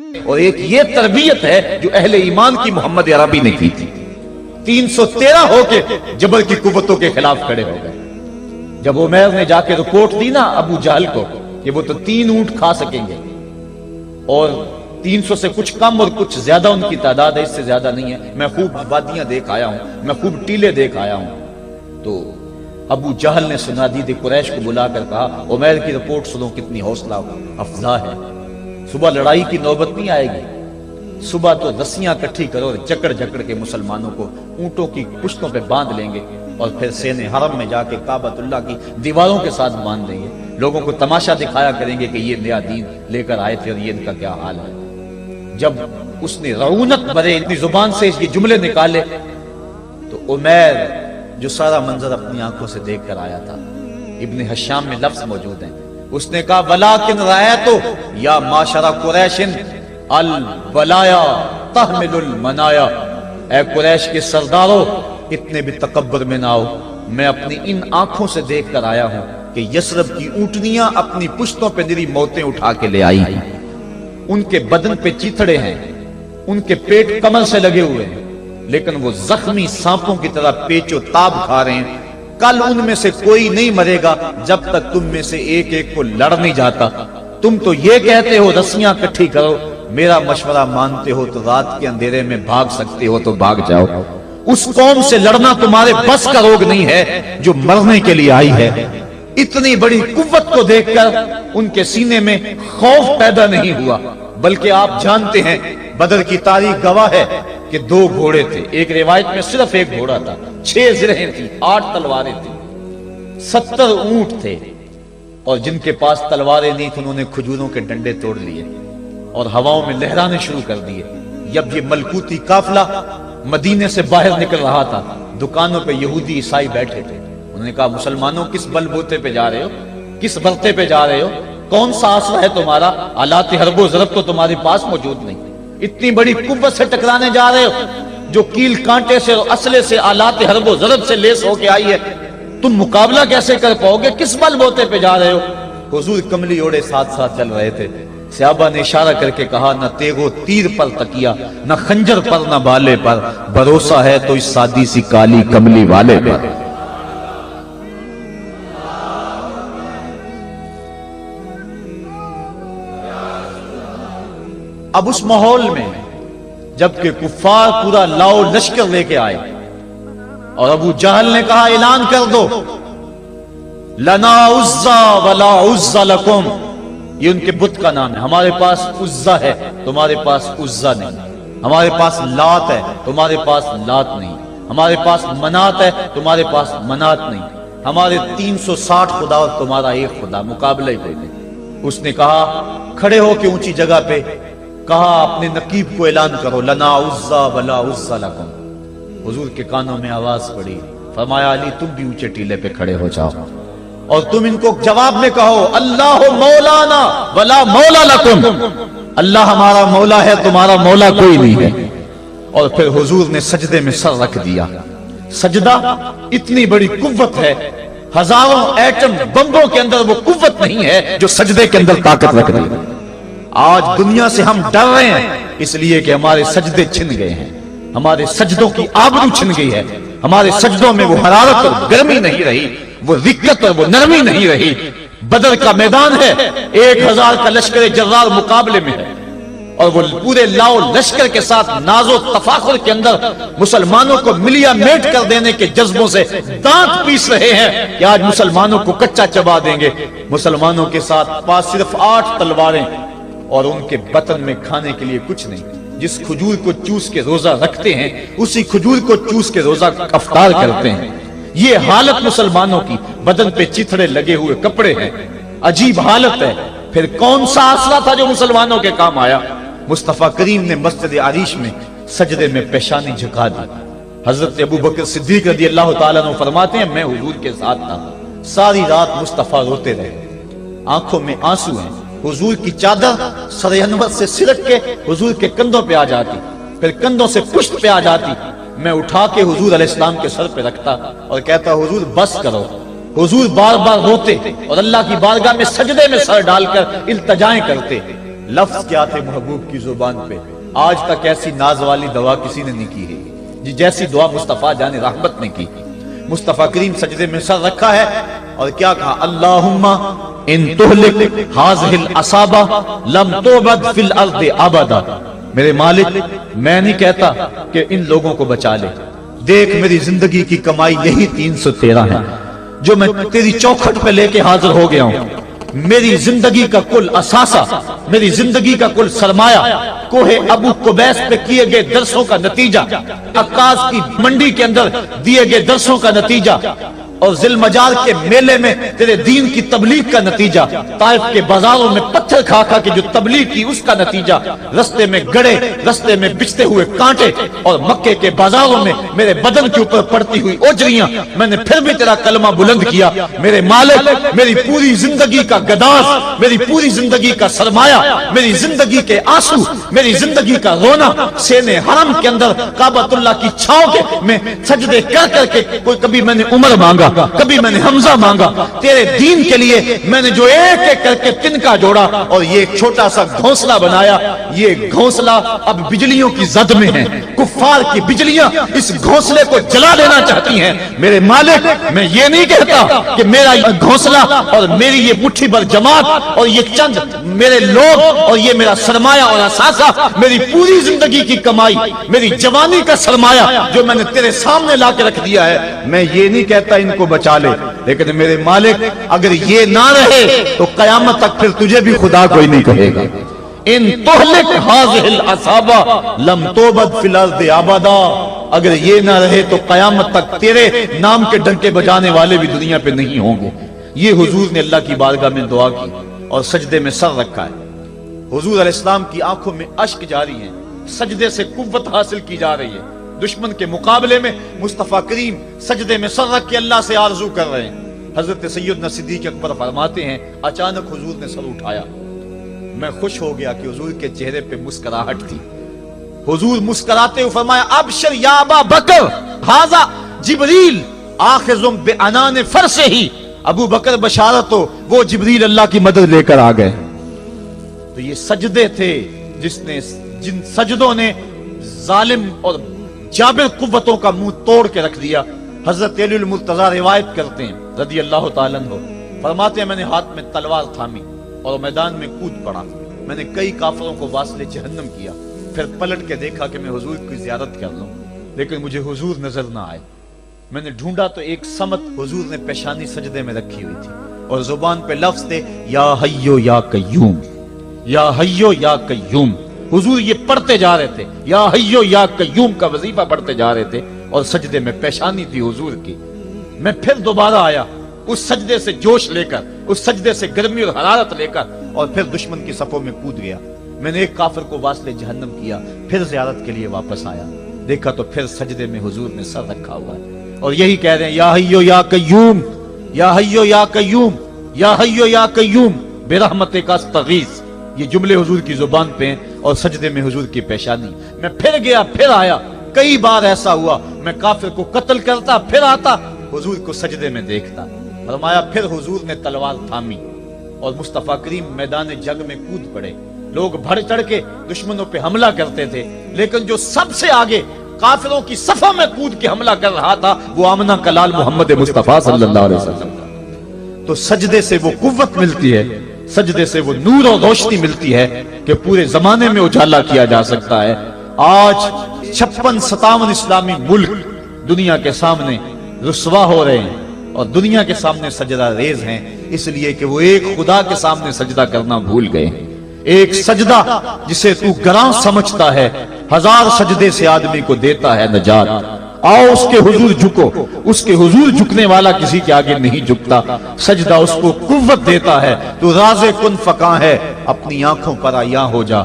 اور ایک یہ تربیت ہے جو اہل ایمان کی محمد عربی نے کی تھی. 313 ہو کے جبل کی قوتوں کے خلاف کھڑے ہو گئے. جب عمیر نے جا کے رپورٹ دی نا ابو جہل کو کہ وہ تو 3 اونٹ کھا سکیں گے اور 300 سے کچھ کم اور کچھ زیادہ ان کی تعداد ہے، اس سے زیادہ نہیں ہے، میں خوب وادیاں دیکھ آیا ہوں، میں خوب ٹیلے دیکھ آیا ہوں. تو ابو جہل نے سنادید قریش کو بلا کر کہا عمیر کی رپورٹ سنو کتنی حوصلہ افزا ہے. صبح لڑائی کی نوبت نہیں آئے گی، صبح تو رسیاں کٹھی کرو اور جکڑ جکڑ کے مسلمانوں کو اونٹوں کی پشتوں پہ باندھ لیں گے اور پھر سین حرم میں جا کے کعبۃ اللہ کی دیواروں کے ساتھ باندھ دیں گے. لوگوں کو تماشا دکھایا کریں گے کہ یہ نیا دین لے کر آئے تھے اور یہ ان کا کیا حال ہے. جب اس نے رعونت بھرے اتنی زبان سے یہ جملے نکالے تو عمیر جو سارا منظر اپنی آنکھوں سے دیکھ کر آیا تھا، ابن حشام میں لفظ موجود ہیں، اس نے کہا وَلَٰكِنْ رَأَيْتُ یا معشر قریش البلایا تحمل المنایا. اے قریش کے سرداروں اتنے بھی تکبر میں نہ آؤ، میں اپنی ان آنکھوں سے دیکھ کر آیا ہوں کہ یثرب کی اونٹنیاں اپنی پشتوں پہ نری موتیں اٹھا کے لے آئی ہیں. ان کے بدن پہ چیتھڑے ہیں، ان کے پیٹ کمر سے لگے ہوئے ہیں، لیکن وہ زخمی سانپوں کی طرح پیچ و تاب کھا رہے ہیں. کل ان میں سے کوئی نہیں مرے گا جب تک تم میں سے ایک ایک کو لڑ نہیں جاتا. تم تو یہ کہتے ہو رسیاں کٹھی کرو، میرا مشورہ مانتے ہو تو رات کے اندھیرے میں بھاگ سکتے ہو تو بھاگ جاؤ. اس قوم سے لڑنا تمہارے بس کا روگ نہیں ہے جو مرنے کے لیے آئی ہے. اتنی بڑی قوت کو دیکھ کر ان کے سینے میں خوف پیدا نہیں ہوا، بلکہ آپ جانتے ہیں بدر کی تاریخ گواہ ہے کہ 2 گھوڑے تھے. ایک روایت میں صرف ایک گھوڑا تھا، 6 زرہیں تھی، 8 تلواریں تھیں، 70 اونٹ تھے، اور جن کے پاس تلواریں نہیں تھیں انہوں نے کھجوروں کے ڈنڈے توڑ لیے اور ہواؤں میں لہرانے شروع کر دیے. جب یہ ملکوتی قافلہ مدینے سے باہر نکل رہا تھا، دکانوں پہ یہودی عیسائی بیٹھے تھے. انہوں نے کہا مسلمانوں کس بل بوتے پہ جا رہے ہو، کس برتے پہ جا رہے ہو، کون سا آسرا ہے تمہارا، آلات حرب و ضرب تو تمہارے پاس موجود نہیں، اتنی بڑی قوت سے ٹکرانے جا رہے ہو جو کیل کانٹے سے اور اسلحے سے آلات حرب و ضرب سے لیس ہو کے آئی ہے، تم مقابلہ کیسے کر پاؤ گے، کس بل بوتے پہ جا رہے ہو. حضور کملی اوڑے ساتھ ساتھ چل رہے تھے. صحابہ نے اشارہ کر کے کہا نہ تیغ و تیر پر تکیا، نہ خنجر پر، نہ بالے پر، بھروسہ ہے تو اس سادی سی کالی کملی والے پر. اب اس ماحول میں جبکہ کفار پورا لاؤ لشکر لے کے آئے اور ابو جہل نے کہا اعلان کر دو لنا عزا ولا عزا لکم، یہ ان کے بت کا نام ہے. ہمارے پاس عزا ہے تمہارے پاس عزا نہیں، ہمارے پاس لات ہے تمہارے پاس لات نہیں، ہمارے پاس منات ہے تمہارے پاس منات نہیں، ہمارے 360 خدا اور تمہارا ایک خدا، مقابلہ ہی کوئی نہیں. اس نے کہا کھڑے ہو کے اونچی جگہ پہ کہا اپنے نقیب کو اعلان کرو لنا عزا ولا عزا لکم. حضور کے کانوں میں آواز پڑی، فرمایا علی تم بھی اونچے ٹیلے پہ کھڑے ہو جاؤ اور تم ان کو جواب میں کہو اللہ مولانا ولا مولا لکم، اللہ ہمارا مولا ہے تمہارا مولا کوئی نہیں ہے. اور پھر حضور نے سجدے میں سر رکھ دیا. سجدہ اتنی بڑی قوت ہے، ہزاروں ایٹم بمبوں کے اندر وہ قوت نہیں ہے جو سجدے کے اندر طاقت رکھ دی. آج دنیا سے ہم ڈر رہے ہیں اس لیے کہ ہمارے سجدے چھن گئے ہیں، ہمارے سجدوں کی آبرو چھن گئی ہے، ہمارے سجدوں میں وہ حرارت اور گرمی نہیں رہی، وہ رقت اور وہ نرمی نہیں رہی. بدر کا میدان ہے، 1000 کا لشکر جرار مقابلے میں ہے اور وہ پورے لاؤ لشکر کے ساتھ ناز و تفاخر کے اندر مسلمانوں کو ملیا میٹ کر دینے کے جذبوں سے دانت پیس رہے ہیں کہ آج مسلمانوں کو کچا چبا دیں گے. مسلمانوں کے ساتھ پاس صرف 8 تلواریں اور ان کے بطن میں کھانے کے لیے کچھ نہیں. جس کھجور کو چوس کے روزہ رکھتے ہیں اسی کھجور کو چوس کے روزہ افطار کرتے ہیں. یہ حالت مسلمانوں کی، بدن پہ چتھڑے لگے ہوئے کپڑے ہیں، عجیب حالت ہے. پھر کون سا آسرا تھا جو مسلمانوں کے کام آیا؟ مصطفیٰ کریم نے مسجد عریش میں سجدے میں پیشانی جھکا دی. حضرت ابو بکر صدیق رضی اللہ تعالیٰ عنہ فرماتے ہیں میں حضور کے ساتھ تھا، ساری رات مصطفیٰ روتے رہے، آنکھوں میں آنسو ہیں. حضور کی چادر سر انور سے سرک کے حضور کے کندھوں پہ آ جاتی، پھر کندھوں سے پشت پہ آ جاتی. میں اٹھا کے حضور علیہ السلام کے سر پہ رکھتا اور کہتا حضور بس کرو. حضور بار بار روتے اور اللہ کی بارگاہ میں سجدے میں سر ڈال کر التجائیں کرتے، لفظ کیا تھے محبوب کی زبان پہ، آج تک ایسی ناز والی دعا کسی نے نہیں کی ہے جی جیسی دعا مصطفیٰ جان رحمت نے کی۔ مصطفیٰ کریم سجدے میں سر رکھا ہے اور کیا کہا، اللہم ان تہلک ہذہ العصابہ لم تعبد فی الارض ابدا۔ میرے مالک میں نہیں کہتا کہ ان لوگوں کو بچا لے، دیکھ میری زندگی کی کمائی یہی 313 ہے جو میں تیری چوکھٹ پہ لے کے حاضر ہو گیا ہوں۔ میری زندگی کا کل اثاثہ، میری زندگی کا کل سرمایہ کوہ ابو قبیس پہ کیے گئے درسوں کا نتیجہ، عکاظ کی منڈی کے اندر دیے گئے درسوں کا نتیجہ، اور ذی المجال کے میلے میں تیرے دین کی تبلیغ کا نتیجہ، طائف کے بازاروں میں پتھر کھا کھا کے جو تبلیغ کی اس کا نتیجہ، رستے میں گڑے، رستے میں بچتے ہوئے کانٹے، اور مکے کے بازاروں میں میرے بدن کے اوپر پڑتی ہوئی اوجریاں، میں نے پھر بھی تیرا کلمہ بلند کیا۔ میرے مالک میری پوری زندگی کا گداز، میری پوری زندگی کا سرمایہ، میری زندگی کے آنسو، میری زندگی کا رونا سینے حرم کے اندر کعبۃ اللہ کی چھاؤں کے میں سجدے کر کر کے، کوئی کبھی میں نے عمر مانگا، کبھی میں نے حمزہ مانگا، تیرے دین کے لیے میں نے جو ایک ایک کر کے تنکا جوڑا اور یہ ایک چھوٹا سا گھونسلہ بنایا، یہ گھونسلہ اب بجلیوں کی زد میں ہے، کفار کی بجلیاں اس گھونسلے کو جلا دینا چاہتی ہیں۔ میرے مالک میں یہ نہیں کہتا کہ میرا گھونسلہ اور میری یہ مٹھی بھر جماعت اور یہ چند میرے لوگ اور یہ میرا سرمایہ اور اثاثہ، میری پوری زندگی کی کمائی، میری جوانی کا سرمایہ جو میں نے تیرے سامنے لا کے رکھ دیا ہے، میں یہ نہیں کہتا ان کو بچا لے، لیکن میرے مالک اگر یہ نہ رہے تو قیامت تک پھر تجھے بھی خدا کوئی نہیں کہے گا۔ ان تہلک ہذہ العصابہ لم تعبد فی الارض ابدا، اگر یہ نہ رہے تو قیامت تک تیرے نام کے ڈنکے بجانے والے بھی دنیا پہ نہیں ہوں گے۔ یہ حضور نے اللہ کی بارگاہ میں دعا کی اور سجدے میں سر رکھا ہے۔ حضور علیہ السلام کی آنکھوں میں اشک جاری ہیں، سجدے سے قوت حاصل کی جا رہی ہے۔ دشمن کے مقابلے میں مصطفیٰ کریم سجدے میں سر رکھ کے اللہ سے آرزو کر رہے ہیں۔ حضرت سیدنا صدیق اکبر فرماتے ہیں، اچانک حضور نے سر اٹھایا، میں خوش ہو گیا کہ حضور کے چہرے پہ مسکراہٹ تھی۔ حضور مسکراتے ہوئے فرمایا، ابشر یا ابا بکر ھذا جبریل آخذ بعنان فرسہ، ابو بکر بشارت ہو، وہ جبریل اللہ کی مدد لے کر آ گئے۔ تو یہ سجدے تھے جن سجدوں نے ظالم اور جابر قوتوں کا منہ توڑ کے رکھ دیا۔ حضرت علی المرتضی روایت کرتے ہیں رضی اللہ تعالیٰ عنہ، فرماتے ہیں میں نے ہاتھ میں تلوار تھامی اور میدان میں کود پڑا، میں نے کئی کافروں کو واصل جہنم کیا، پھر پلٹ کے دیکھا کہ میں حضور کی زیارت کر لوں، لیکن مجھے حضور نظر نہ آئے۔ میں نے ڈھونڈا تو ایک سمت حضور نے پیشانی سجدے میں رکھی ہوئی تھی اور زبان پہ لفظ تھے، یا حیو یا قیوم، یا حیو یا قیوم۔ حضور یہ پڑھتے جا رہے تھے، یا حیو یا قیوم کا وظیفہ پڑھتے جا رہے تھے اور سجدے میں پیشانی تھی حضور کی۔ میں پھر دوبارہ آیا اس سجدے سے جوش لے کر، اس سجدے سے گرمی اور حرارت لے کر، اور پھر دشمن کی صفوں میں کود گیا۔ میں نے ایک کافر کو واصل جہنم کیا، پھر زیارت کے لیے واپس آیا، دیکھا تو پھر سجدے میں حضور نے سر رکھا ہوا ہے اور یہی کہہ رہے ہیں، یا حیو یا قیوم، یا حیو یا قیوم، یا حیو یا قیوم برحمتک استغیث۔ یہ جملے حضور کی زبان پہ ہیں اور سجدے میں حضور کی پیشانی۔ میں پھر گیا، پھر آیا، کئی بار ایسا ہوا میں کافر کو قتل کرتا، پھر آتا حضور کو سجدے میں دیکھتا۔ فرمایا پھر حضور نے تلوار تھامی اور مصطفیٰ کریم میدان جنگ میں کود پڑے۔ لوگ بڑھ چڑھ کے دشمنوں پہ حملہ کرتے تھے، لیکن جو سب سے آگے کافروں کی صفوں میں کود کے حملہ کر رہا تھا وہ آمنہ کا لال محمد مصطفیٰ صلی اللہ علیہ وسلم۔ تو سجدے سے وہ قوت ملتی ہے، سجدے سے وہ نور اور روشنی ملتی ہے کہ پورے زمانے میں اجالا کیا جا سکتا ہے۔ آج 56-57 اسلامی ملک دنیا کے سامنے رسوا ہو رہے ہیں اور دنیا کے سامنے سجدہ ریز ہیں، اس لیے کہ وہ ایک خدا کے سامنے سجدہ کرنا بھول گئے ہیں۔ ایک سجدہ جسے تو گراں سمجھتا ہے 1000 سجدے سے آدمی کو دیتا ہے نجات۔ آؤ اس کے حضور جھکو، اس کے حضور جھکنے والا کسی کے آگے نہیں جھکتا۔ سجدہ اس کو قوت دیتا ہے، تو راز کن فکاں ہے، اپنی آنکھوں پر عیاں ہو جا،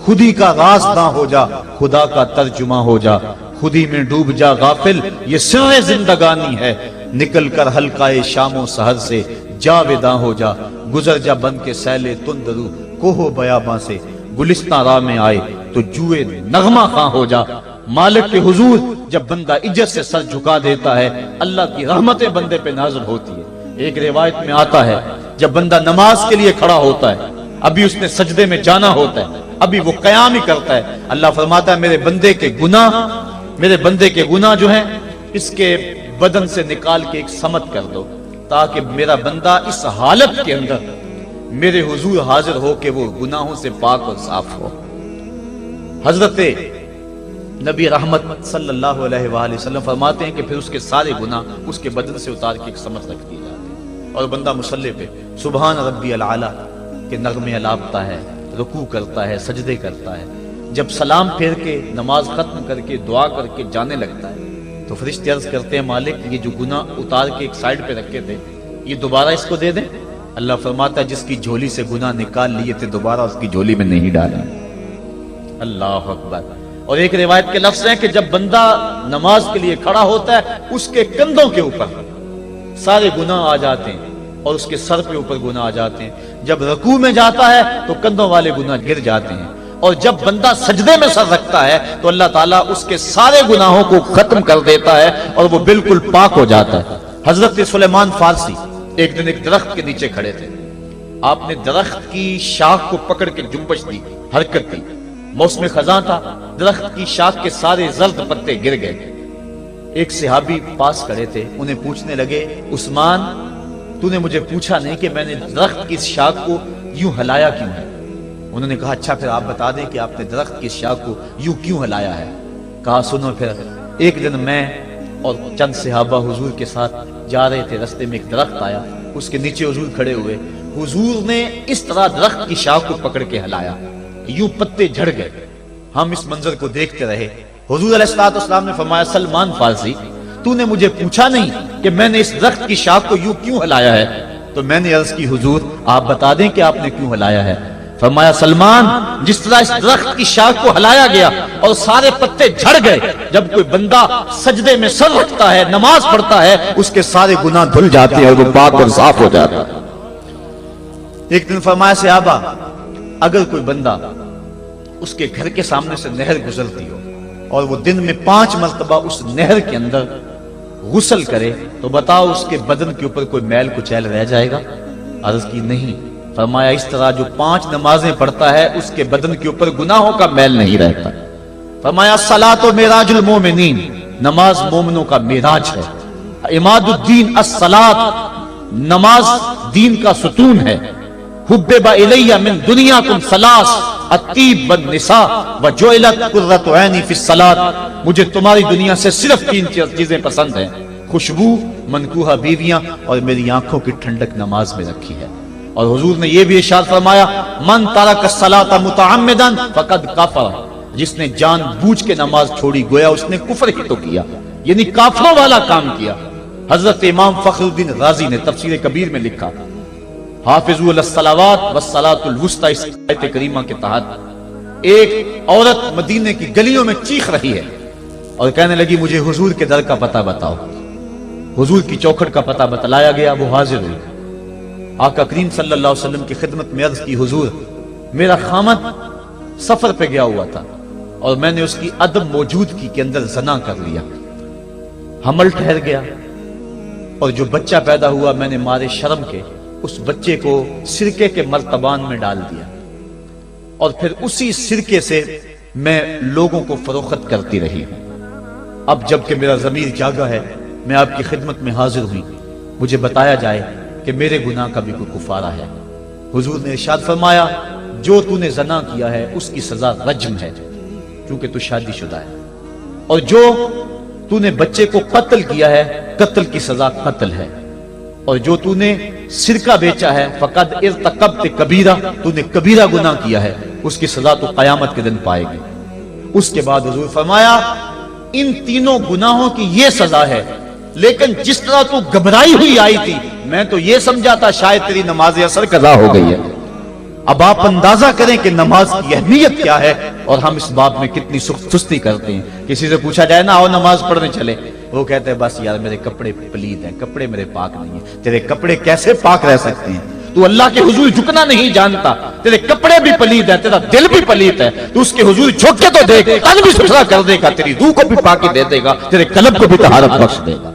خودی کا راز نہ ہو جا، خدا کا ترجمہ ہو جا، خودی میں ڈوب جا غافل، یہ سر زندگانی ہے، نکل کر حلقہ شام و سحر سے جاویداں ہو جا، گزر جا بن کے سیلے تندرو کوہ بیاباں سے، گلستان راہ میں آئے تو جوئے نغمہ خواں ہو جا۔ مالک کے حضور جب بندہ عزت سے سر جھکا دیتا ہے، اللہ کی رحمتیں بندے پہ نازل ہوتی ہے۔ ایک روایت میں آتا ہے جب بندہ نماز کے لیے کھڑا ہوتا ہے، ابھی اس نے سجدے میں جانا ہوتا ہے، ابھی وہ قیام ہی کرتا ہے، اللہ فرماتا ہے میرے بندے کے گناہ جو ہیں اس کے بدن سے نکال کے ایک سمت کر دو، تاکہ میرا بندہ اس حالت کے اندر میرے حضور حاضر ہو کہ وہ گناہوں سے پاک اور صاف ہو۔ حضرت نبی رحمت صلی اللہ علیہ وآلہ وسلم فرماتے ہیں کہ پھر اس کے سارے گناہ اس کے بدن سے اتار کے ایک سمت رکھ دی جاتے ہیں، اور بندہ مصلی پہ سبحان ربی العالی کے نغمے الاپتا ہے، رکوع کرتا ہے، سجدے کرتا ہے، جب سلام پھیر کے نماز ختم کر کے دعا کر کے جانے لگتا ہے تو فرشتے عرض کرتے ہیں مالک یہ جو گناہ اتار کے ایک سائیڈ پہ رکھے تھے یہ دوبارہ اس کو دے دیں؟ اللہ فرماتا ہے جس کی جھولی سے گناہ نکال لیے تھے دوبارہ اس کی جھولی میں نہیں ڈالیں۔ اللہ اکبر۔ اور ایک روایت کے لفظ ہیں کہ جب بندہ نماز کے لیے کھڑا ہوتا ہے اس کے کندھوں کے اوپر سارے گناہ آ جاتے ہیں اور اس کے سر پہ اوپر گناہ آ جاتے ہیں، جب رکوع میں جاتا ہے تو کندھوں والے گناہ گر جاتے ہیں، اور جب بندہ سجدے میں سر رکھتا ہے تو اللہ تعالیٰ اس کے سارے گناہوں کو ختم کر دیتا ہے اور وہ بالکل پاک ہو جاتا ہے۔ حضرت سلیمان فارسی ایک دن ایک درخت کے نیچے کھڑے تھے، آپ نے درخت کی شاخ کو پکڑ کے جنبش دی، حرکت دی، موسم خزاں تھا، درخت کی شاخ کے سارے زرد پتے گر گئے۔ ایک صحابی پاس کھڑے تھے، انہیں پوچھنے لگے عثمان تو نے مجھے پوچھا نہیں کہ میں نے درخت کی شاخ کو یوں ہلایا کیوں ہے؟ انہوں نے کہا اچھا پھر آپ بتا دیں کہ آپ نے درخت کی شاخ کو یوں کیوں ہلایا ہے؟ کہا سنو پھر ایک دن میں اور چند صحابہ حضور کے ساتھ جا رہے تھے، رستے میں ایک درخت آیا، اس کے نیچے حضور کھڑے ہوئے، حضور نے اس طرح درخت کی شاخ کو پکڑ کے ہلایا، یوں پتے جھڑ گئے، ہم اس منظر کو دیکھتے رہے۔ حضور علیہ السلام نے فرمایا سلمان فارسی تو نے مجھے پوچھا نہیں کہ میں نے اس درخت کی شاخ کو یوں کیوں ہلایا ہے؟ تو میں نے عرض کی حضور آپ بتا دیں کہ آپ نے کیوں ہلایا ہے؟ فرمایا سلمان جس طرح اس درخت کی شاخ کو ہلایا گیا اور سارے پتے جھڑ گئے، جب کوئی بندہ سجدے میں سر رکھتا ہے نماز پڑھتا ہے اس کے سارے گناہ دھل جاتے ہیں اور وہ پاک اور صاف ہو جاتا ہے۔ ایک دن فرمایا صحابہ اگر کوئی بندہ اس کے گھر کے سامنے سے نہر گزرتی ہو اور وہ دن میں 5 مرتبہ اس نہر کے اندر غسل کرے تو بتاؤ اس کے بدن کے اوپر کوئی میل کچیل رہ جائے گا؟ عرض کی نہیں۔ فرمایا اس طرح جو 5 نمازیں پڑھتا ہے اس کے بدن کے اوپر گناہوں کا میل نہیں رہتا۔ فرمایا الصلاۃ معراج المومنین، نماز مومنوں کا معراج ہے۔ عماد الدین الصلاۃ، نماز دین کا ستون ہے۔ حبب الی من دنیاکم ثلاث الطیب والنساء وجعلت قرۃ عینی فی الصلاۃ، مجھے تمہاری دنیا سے صرف 3 چیزیں پسند ہیں، خوشبو، منکوحہ بیویاں، اور میری آنکھوں کی ٹھنڈک نماز میں رکھی ہے۔ اور حضور نے یہ بھی ارشاد فرمایا من ترک الصلاۃ متعمدا فقد کفر، جس نے جان بوجھ کے نماز چھوڑی گویا اس نے کفر ہی تو کیا، یعنی کافروں والا کام کیا۔ حضرت امام فخر الدین رازی نے تفسیر کبیر میں لکھا حافظوا علی الصلوات والصلاۃ الوسطی، اس آیت کریمہ کے تحت ایک عورت مدینے کی گلیوں میں چیخ رہی ہے اور کہنے لگی مجھے حضور کے در کا پتہ بتاؤ۔ حضور کی چوکھٹ کا پتہ بتلایا گیا، وہ حاضر ہوئی۔ آقا کریم صلی اللہ علیہ وسلم کی خدمت میں عرض کی حضور میرا خامد سفر پہ گیا ہوا تھا اور میں نے اس کی عدم موجودگی کے اندر زنا کر لیا، حمل ٹھہر گیا اور جو بچہ پیدا ہوا میں نے مارے شرم کے اس بچے کو سرکے کے مرتبان میں ڈال دیا اور پھر اسی سرکے سے میں لوگوں کو فروخت کرتی رہی ہوں۔ اب جب کہ میرا ضمیر جاگا ہے میں آپ کی خدمت میں حاضر ہوئی، مجھے بتایا جائے کہ میرے گناہ کا بھی کوئی کفارہ ہے۔ حضور نے ارشاد فرمایا جو تو نے زنا کیا ہے اس کی سزا رجم ہے چونکہ تو شادی شدہ ہے، اور جو تو نے بچے کو قتل کیا ہے قتل کی سزا قتل ہے، اور جو تو نے سرکہ بیچا ہے فقد ارتکبت کبیرہ، تو نے کبیرہ گناہ کیا ہے، اس کی سزا تو قیامت کے دن پائے گی۔ اس کے بعد حضور فرمایا ان تینوں گناہوں کی یہ سزا ہے، لیکن جس طرح تو گھبرائی ہوئی آئی تھی میں تو یہ سمجھا تھا شاید تیری نماز اثر قضا ہو گئی ہے۔ اب آپ اندازہ کریں کہ نماز کی اہمیت کیا ہے اور ہم اس باب میں کتنی سستی کرتے ہیں۔ کسی سے پوچھا جائے نا آؤ نماز پڑھنے چلے، وہ کہتے ہیں بس یار میرے کپڑے پلید ہیں، کپڑے میرے پاک نہیں ہیں۔ تیرے کپڑے کیسے پاک رہ سکتے ہیں؟ تو اللہ کے حضور جھکنا نہیں جانتا، تیرے کپڑے بھی پلید ہے، تیرا دل بھی پلید ہے، تو اس کے حضور جھک کے تو دیکھ، تن بھی ستھرا کر دے گا، تیری روح کو بھی پاکی دے دے گا، تیرے قلب کو بھی طہارت بخش دے گا۔